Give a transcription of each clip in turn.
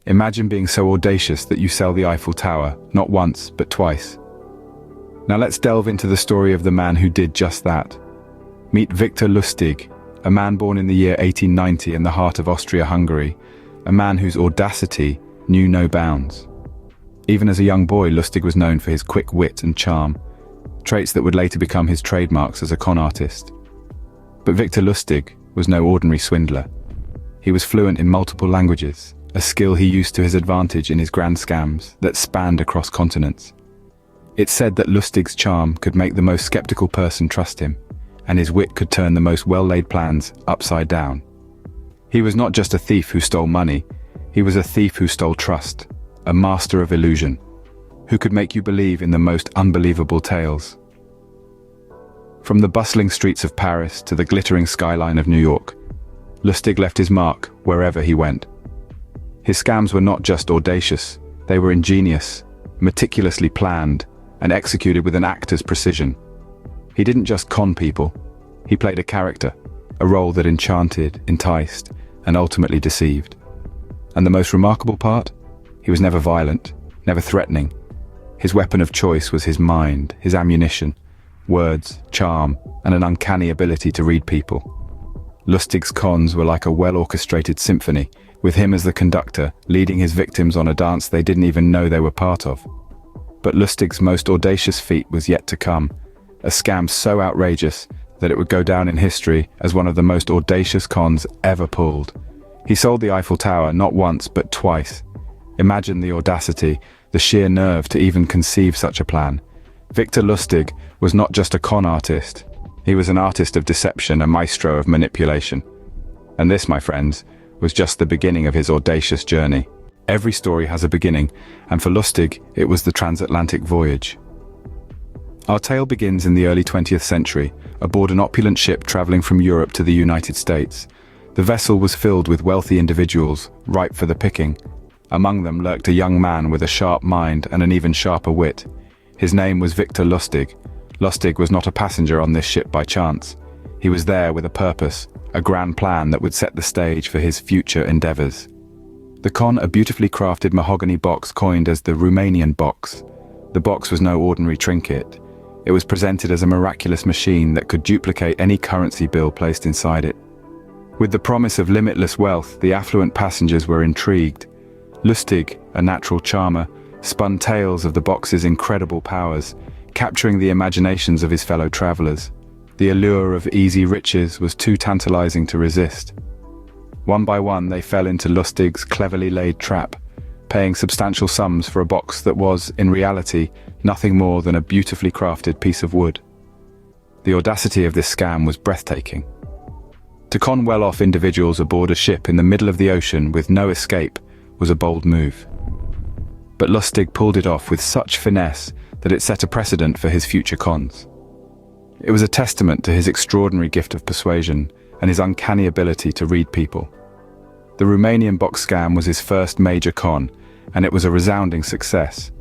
Imagine being so audacious that you sell the Eiffel Tower, not once, but twice. Now let's delve into the story of the man who did just that. Meet Victor Lustig, a man born in the year 1890 in the heart of Austria-Hungary, a man whose audacity knew no bounds. Even as a young boy, Lustig was known for his quick wit and charm, traits that would later become his trademarks as a con artist. But Victor Lustig was no ordinary swindler. He was fluent in multiple languages, a skill he used to his advantage in his grand scams that spanned across continents. It's said that Lustig's charm could make the most skeptical person trust him, and his wit could turn the most well-laid plans upside down. He was not just a thief who stole money, he was a thief who stole trust, a master of illusion, who could make you believe in the most unbelievable tales. From the bustling streets of Paris to the glittering skyline of New York, Lustig left his mark wherever he went. His scams were not just audacious, they were ingenious, meticulously planned, and executed with an actor's precision. He didn't just con people, he played a character, a role that enchanted, enticed, and ultimately deceived. And the most remarkable part? He was never violent, never threatening. His weapon of choice was his mind, his ammunition, words, charm, and an uncanny ability to read people. Lustig's cons were like a well-orchestrated symphony, with him as the conductor, leading his victims on a dance they didn't even know they were part of. But Lustig's most audacious feat was yet to come, a scam so outrageous that it would go down in history as one of the most audacious cons ever pulled. He sold the Eiffel Tower not once but twice. Imagine the audacity, the sheer nerve to even conceive such a plan. Victor Lustig was not just a con artist, he was an artist of deception, a maestro of manipulation. And this, my friends, was just the beginning of his audacious journey. Every story has a beginning, and for Lustig, it was the transatlantic voyage. Our tale begins in the early 20th century, aboard an opulent ship traveling from Europe to the United States. The vessel was filled with wealthy individuals, ripe for the picking. Among them lurked a young man with a sharp mind and an even sharper wit. His name was Victor Lustig. Lustig was not a passenger on this ship by chance. He was there with a purpose, a grand plan that would set the stage for his future endeavors. The con, a beautifully crafted mahogany box coined as the Romanian box. The box was no ordinary trinket. It was presented as a miraculous machine that could duplicate any currency bill placed inside it. With the promise of limitless wealth, the affluent passengers were intrigued. Lustig, a natural charmer, spun tales of the box's incredible powers, capturing the imaginations of his fellow travelers. The allure of easy riches was too tantalizing to resist. One by one, they fell into Lustig's cleverly laid trap, paying substantial sums for a box that was, in reality, nothing more than a beautifully crafted piece of wood. The audacity of this scam was breathtaking. To con well-off individuals aboard a ship in the middle of the ocean with no escape was a bold move. But Lustig pulled it off with such finesse that it set a precedent for his future cons. It was a testament to his extraordinary gift of persuasion and his uncanny ability to read people. The Romanian box scam was his first major con, and it was a resounding success.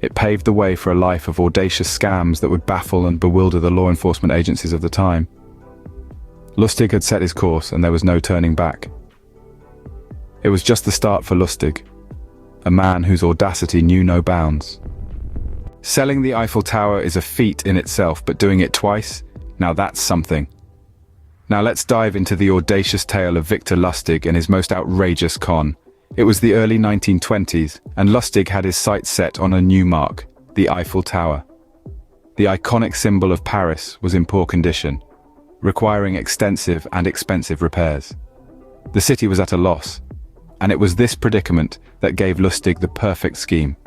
It paved the way for a life of audacious scams that would baffle and bewilder the law enforcement agencies of the time. Lustig had set his course, and there was no turning back. It was just the start for Lustig, a man whose audacity knew no bounds. Selling the Eiffel Tower is a feat in itself, but doing it twice? Now that's something. Now let's dive into the audacious tale of Victor Lustig and his most outrageous con. It was the early 1920s, and Lustig had his sights set on a new mark, the Eiffel Tower. The iconic symbol of Paris was in poor condition, requiring extensive and expensive repairs. The city was at a loss, and it was this predicament that gave Lustig the perfect scheme.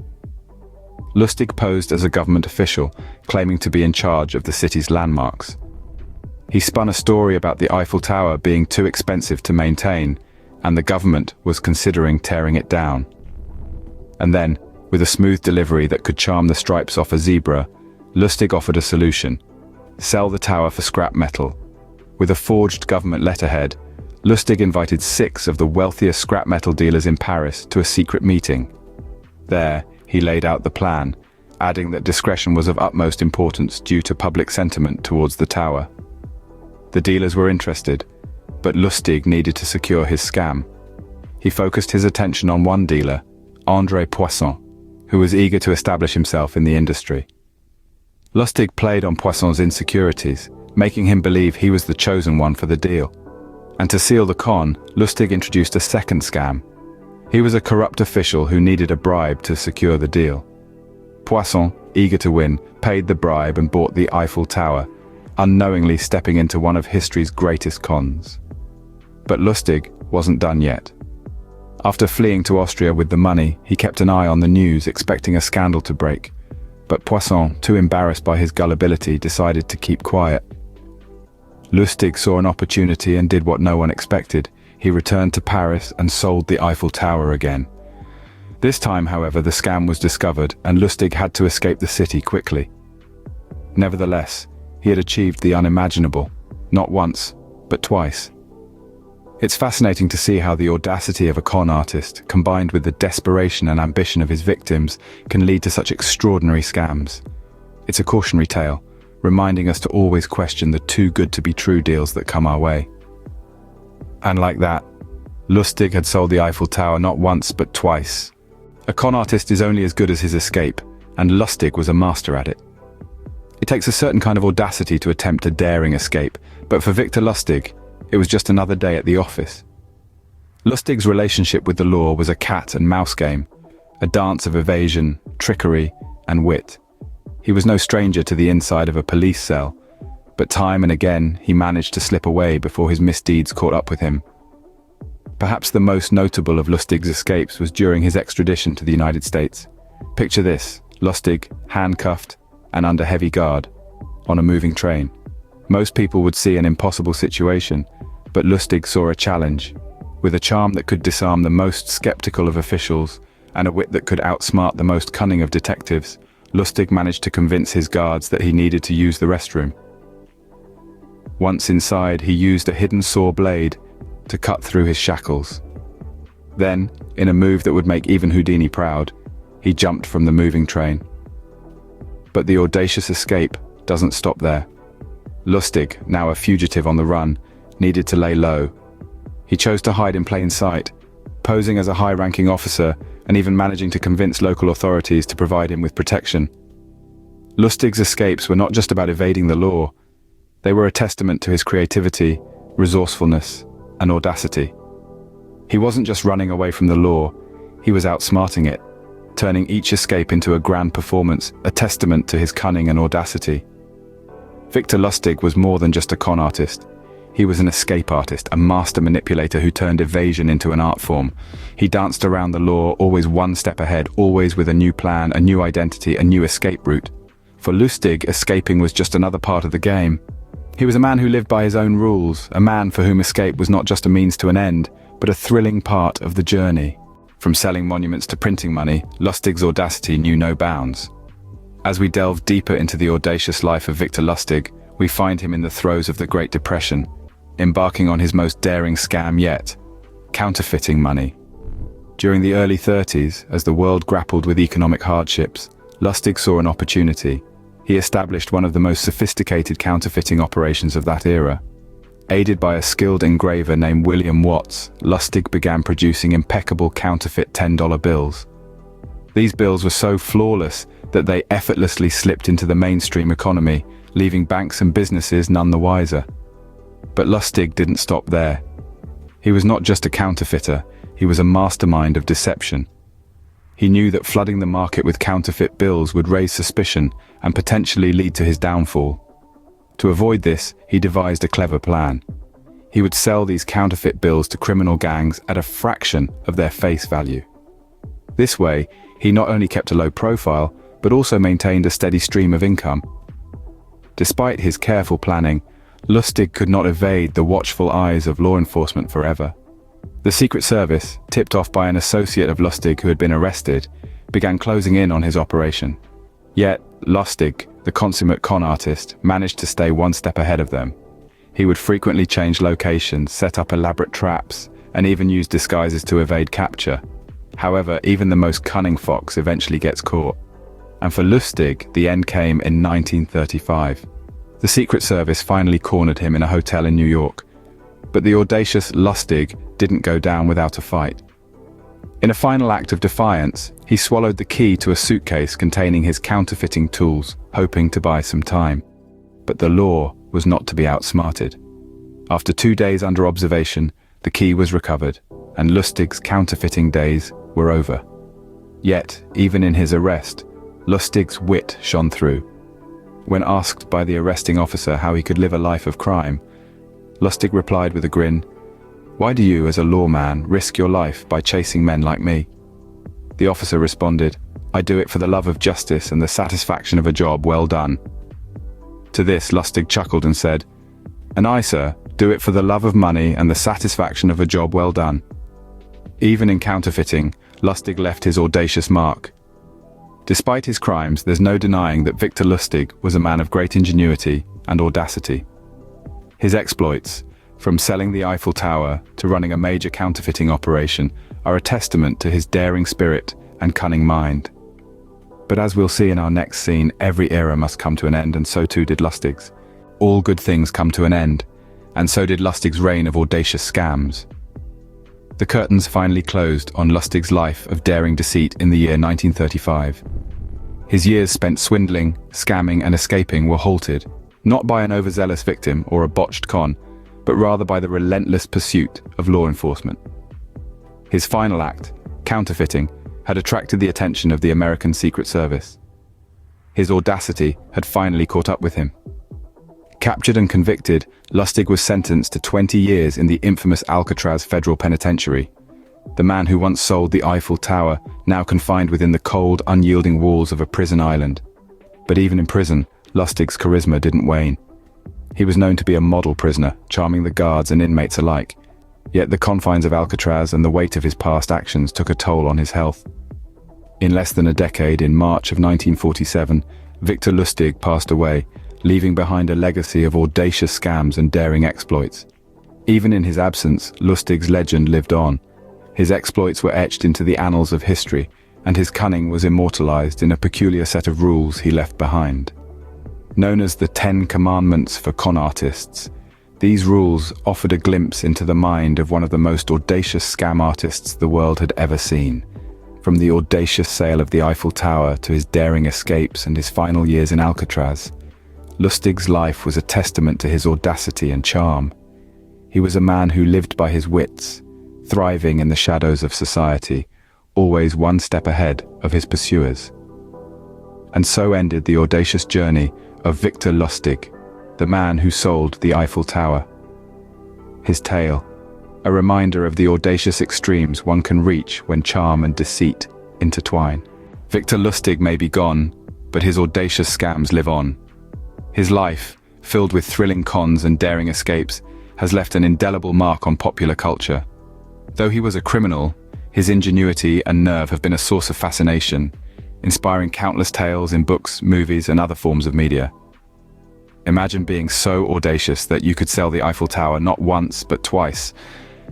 Lustig posed as a government official, claiming to be in charge of the city's landmarks. He spun a story about the Eiffel Tower being too expensive to maintain, and the government was considering tearing it down. And then, with a smooth delivery that could charm the stripes off a zebra, Lustig offered a solution: sell the tower for scrap metal. With a forged government letterhead, Lustig invited 6 of the wealthiest scrap metal dealers in Paris to a secret meeting. There, he laid out the plan, adding that discretion was of utmost importance due to public sentiment towards the tower. The dealers were interested, but Lustig needed to secure his scam. He focused his attention on one dealer, André Poisson, who was eager to establish himself in the industry. Lustig played on Poisson's insecurities, making him believe he was the chosen one for the deal. And to seal the con, Lustig introduced a second scam. He was a corrupt official who needed a bribe to secure the deal. Poisson, eager to win, paid the bribe and bought the Eiffel Tower, unknowingly stepping into one of history's greatest cons. But Lustig wasn't done yet. After fleeing to Austria with the money, he kept an eye on the news, expecting a scandal to break. But Poisson, too embarrassed by his gullibility, decided to keep quiet. Lustig saw an opportunity and did what no one expected. He returned to Paris and sold the Eiffel Tower again. This time, however, the scam was discovered and Lustig had to escape the city quickly. Nevertheless, he had achieved the unimaginable, not once, but twice. It's fascinating to see how the audacity of a con artist, combined with the desperation and ambition of his victims, can lead to such extraordinary scams. It's a cautionary tale, reminding us to always question the too-good-to-be-true deals that come our way. And like that, Lustig had sold the Eiffel Tower not once but twice. A con artist is only as good as his escape, and Lustig was a master at it. It takes a certain kind of audacity to attempt a daring escape, but for Victor Lustig, it was just another day at the office. Lustig's relationship with the law was a cat and mouse game, a dance of evasion, trickery, and wit. He was no stranger to the inside of a police cell, but time and again he managed to slip away before his misdeeds caught up with him. Perhaps the most notable of Lustig's escapes was during his extradition to the United States. Picture this: Lustig, handcuffed and under heavy guard, on a moving train. Most people would see an impossible situation, but Lustig saw a challenge. With a charm that could disarm the most skeptical of officials and a wit that could outsmart the most cunning of detectives, Lustig managed to convince his guards that he needed to use the restroom. Once inside, he used a hidden saw blade to cut through his shackles. Then, in a move that would make even Houdini proud, he jumped from the moving train. But the audacious escape doesn't stop there. Lustig, now a fugitive on the run, needed to lay low. He chose to hide in plain sight, posing as a high-ranking officer and even managing to convince local authorities to provide him with protection. Lustig's escapes were not just about evading the law. They were a testament to his creativity, resourcefulness, and audacity. He wasn't just running away from the law, he was outsmarting it, turning each escape into a grand performance, a testament to his cunning and audacity. Victor Lustig was more than just a con artist. He was an escape artist, a master manipulator who turned evasion into an art form. He danced around the law, always one step ahead, always with a new plan, a new identity, a new escape route. For Lustig, escaping was just another part of the game. He was a man who lived by his own rules, a man for whom escape was not just a means to an end, but a thrilling part of the journey. From selling monuments to printing money, Lustig's audacity knew no bounds. As we delve deeper into the audacious life of Victor Lustig, we find him in the throes of the Great Depression, embarking on his most daring scam yet: counterfeiting money. During the early 30s, as the world grappled with economic hardships, Lustig saw an opportunity. He established one of the most sophisticated counterfeiting operations of that era. Aided by a skilled engraver named William Watts, Lustig began producing impeccable counterfeit $10 bills. These bills were so flawless that they effortlessly slipped into the mainstream economy, leaving banks and businesses none the wiser. But Lustig didn't stop there. He was not just a counterfeiter, he was a mastermind of deception. He knew that flooding the market with counterfeit bills would raise suspicion and potentially lead to his downfall. To avoid this, he devised a clever plan. He would sell these counterfeit bills to criminal gangs at a fraction of their face value. This way, he not only kept a low profile, but also maintained a steady stream of income. Despite his careful planning, Lustig could not evade the watchful eyes of law enforcement forever. The Secret Service, tipped off by an associate of Lustig who had been arrested, began closing in on his operation. Yet, Lustig, the consummate con artist, managed to stay one step ahead of them. He would frequently change locations, set up elaborate traps, and even use disguises to evade capture. However, even the most cunning fox eventually gets caught. And for Lustig, the end came in 1935. The Secret Service finally cornered him in a hotel in New York. But the audacious Lustig didn't go down without a fight. In a final act of defiance, he swallowed the key to a suitcase containing his counterfeiting tools, hoping to buy some time. But the law was not to be outsmarted. After 2 days under observation, the key was recovered, and Lustig's counterfeiting days were over. Yet, even in his arrest, Lustig's wit shone through. When asked by the arresting officer how he could live a life of crime, Lustig replied with a grin, "Why do you, as a lawman, risk your life by chasing men like me?" The officer responded, "I do it for the love of justice and the satisfaction of a job well done." To this, Lustig chuckled and said, "And I, sir, do it for the love of money and the satisfaction of a job well done." Even in counterfeiting, Lustig left his audacious mark. Despite his crimes, there's no denying that Victor Lustig was a man of great ingenuity and audacity. His exploits, from selling the Eiffel Tower to running a major counterfeiting operation, are a testament to his daring spirit and cunning mind. But as we'll see in our next scene, every era must come to an end, and so too did Lustig's. All good things come to an end, and so did Lustig's reign of audacious scams. The curtains finally closed on Lustig's life of daring deceit in the year 1935. His years spent swindling, scamming and escaping were halted, not by an overzealous victim or a botched con, but rather by the relentless pursuit of law enforcement. His final act, counterfeiting, had attracted the attention of the American Secret Service. His audacity had finally caught up with him. Captured and convicted, Lustig was sentenced to 20 years in the infamous Alcatraz Federal Penitentiary. The man who once sold the Eiffel Tower, now confined within the cold, unyielding walls of a prison island. But even in prison, Lustig's charisma didn't wane. He was known to be a model prisoner, charming the guards and inmates alike. Yet the confines of Alcatraz and the weight of his past actions took a toll on his health. In less than a decade, in March of 1947, Victor Lustig passed away, leaving behind a legacy of audacious scams and daring exploits. Even in his absence, Lustig's legend lived on. His exploits were etched into the annals of history, and his cunning was immortalized in a peculiar set of rules he left behind. Known as the 10 Commandments for con artists, these rules offered a glimpse into the mind of one of the most audacious scam artists the world had ever seen. From the audacious sale of the Eiffel Tower to his daring escapes and his final years in Alcatraz, Lustig's life was a testament to his audacity and charm. He was a man who lived by his wits, thriving in the shadows of society, always one step ahead of his pursuers. And so ended the audacious journey of Victor Lustig, the man who sold the Eiffel Tower. His tale, a reminder of the audacious extremes one can reach when charm and deceit intertwine. Victor Lustig may be gone, but his audacious scams live on. His life, filled with thrilling cons and daring escapes, has left an indelible mark on popular culture. Though he was a criminal, his ingenuity and nerve have been a source of fascination, inspiring countless tales in books, movies, and other forms of media. Imagine being so audacious that you could sell the Eiffel Tower not once, but twice.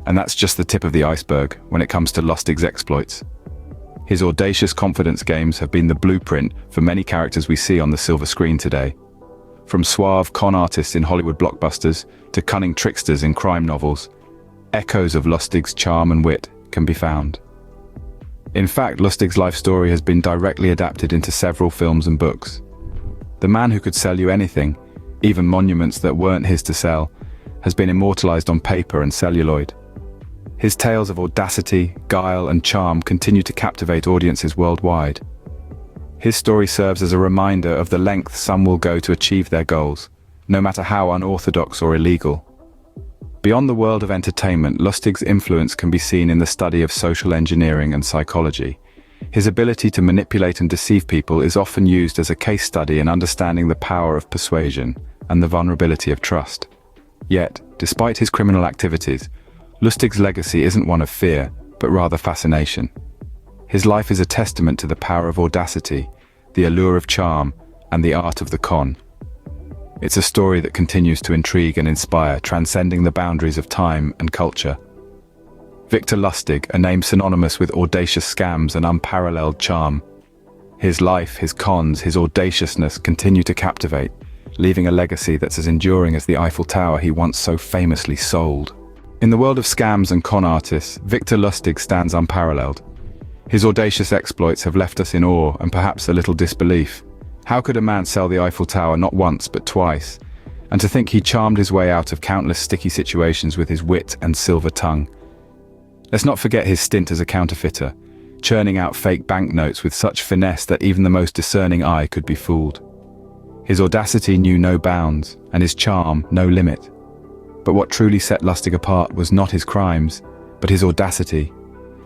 And that's just the tip of the iceberg when it comes to Lustig's exploits. His audacious confidence games have been the blueprint for many characters we see on the silver screen today. From suave con artists in Hollywood blockbusters to cunning tricksters in crime novels, echoes of Lustig's charm and wit can be found. In fact, Lustig's life story has been directly adapted into several films and books. The man who could sell you anything, even monuments that weren't his to sell, has been immortalized on paper and celluloid. His tales of audacity, guile, and charm continue to captivate audiences worldwide. His story serves as a reminder of the lengths some will go to achieve their goals, no matter how unorthodox or illegal. Beyond the world of entertainment, Lustig's influence can be seen in the study of social engineering and psychology. His ability to manipulate and deceive people is often used as a case study in understanding the power of persuasion and the vulnerability of trust. Yet, despite his criminal activities, Lustig's legacy isn't one of fear, but rather fascination. His life is a testament to the power of audacity, the allure of charm, and the art of the con. It's a story that continues to intrigue and inspire, transcending the boundaries of time and culture. Victor Lustig, a name synonymous with audacious scams and unparalleled charm. His life, his cons, his audaciousness continue to captivate, leaving a legacy that's as enduring as the Eiffel Tower he once so famously sold. In the world of scams and con artists, Victor Lustig stands unparalleled. His audacious exploits have left us in awe and perhaps a little disbelief. How could a man sell the Eiffel Tower not once but twice? And to think he charmed his way out of countless sticky situations with his wit and silver tongue. Let's not forget his stint as a counterfeiter, churning out fake banknotes with such finesse that even the most discerning eye could be fooled. His audacity knew no bounds, and his charm no limit. But what truly set Lustig apart was not his crimes, but his audacity.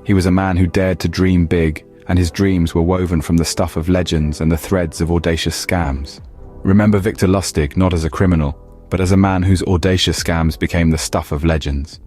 He was a man who dared to dream big, and his dreams were woven from the stuff of legends and the threads of audacious scams. Remember Victor Lustig not as a criminal, but as a man whose audacious scams became the stuff of legends.